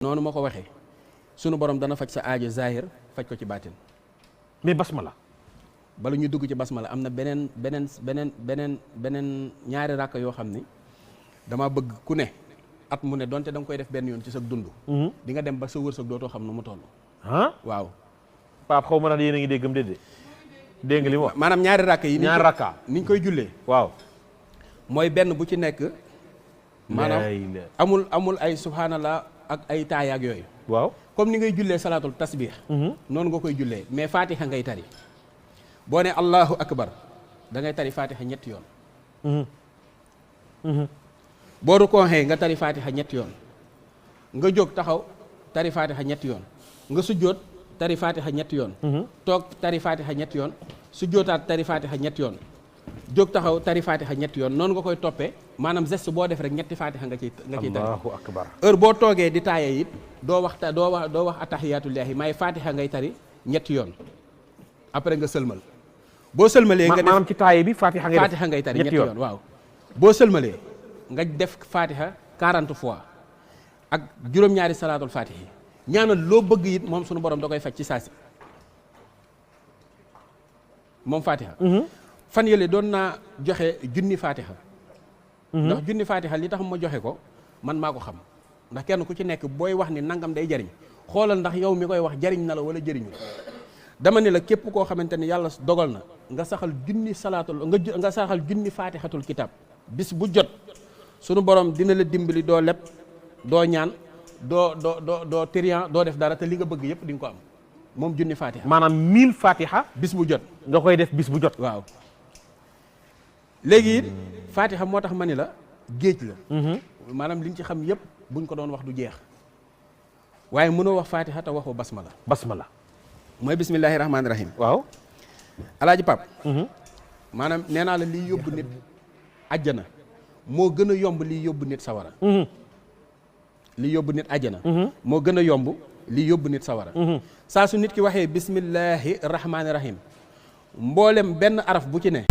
noonu ma ko waxee sunu borom dana faj sa aajo zahir faj ko ci baatin. mais basmala. bala ñu dugg ci basmala am na beneen ñaari rakk yoo xam ni dama bëgg ku ne at mu ne donte da nga koy def benn yoon ci sa dund. di nga dem ba sa wërsëg dootoo xam nu mu toll. waaw. Pape xaw ma ndax yéen a ngi déggam déedéet. dégg nga li mu wax maanaam ñaari rakk yi. ñaari rakka ni ñu koy jullee. waaw. mooy benn bu ci nekk. maanaam amul ay subhanallah ak ay taayaak yooyu. waaw comme ni ngay jullee salaatul tasbih. noonu nga koy jullee mais fatiha ngay tari. boo ne allahu akbar da ngay tari fatiha ñetti yoon. boo rukkooxee nga tari fatiha ñetti yoon. nga jóg taxaw tari fatiha ñetti yoon. nga sujjóot tari fatiha ñetti yoon. toog tari fatiha ñetti yoon. sujjóotaat tari fatiha ñetti yoon. jóg taxaw tari fatiha ñetti yoon noonu nga koy toppee maanaam geste boo def rek ñetti fatiha nga ciy tari. allahu akbar. heure boo toogee di taaye it doo wax attahiyatullahi may fatiha ngay tari ñetti yoon après nga sëlmal. boo sëlmalee nga def maanaam ci taaye bi fatiha ngay tari ñetti yoon waaw. boo sëlmalee nga def fatiha 40 fois ak juróom-ñaari salaatul fatihi ñaanal loo bëgg it moom sunu borom da koy faj ci saasi moom fatiha. fan yële doon naa joxe junni fatiha. ndax junni fatiha li tax ma joxe ko man maa ko xam ndax kenn ku ci nekk booy wax ni nangam day jariñ xoolal ndax yow mi koy wax jariñ na la wala jariñul. dama ne la képp koo xamante ni yàlla dogal na nga saxal junni salaatul nga saxal junni fatihatul kitab bis bu jot sunu borom dina la dimbali doo leb doo ñaan doo térian doo def dara te li nga bëgg yëpp di nga ko am moom junni fatiha. maanaam 1000 fatiha bis bu jot nga koy def bis bu jot. waaw léegi it fatiha moo tax ma ni la géej la. maanaam liñ ci xam yëpp buñ ko doon wax du jeex waaye mënoo wax fatiha te waxoo basmala. basmala mooy bismillahi rahmaani rahim. waaw. alaaji Pap. maanaam nee naa la liy yóbbu nit àjjana moo gën a yomb liy yóbbu nit sawara. liy yóbbu nit àjjana. moo gën a yomb liy yóbbu nit sawara. saa su nit ki waxee bismillahi rahmaani rahim mboolem benn araf bu ci ne.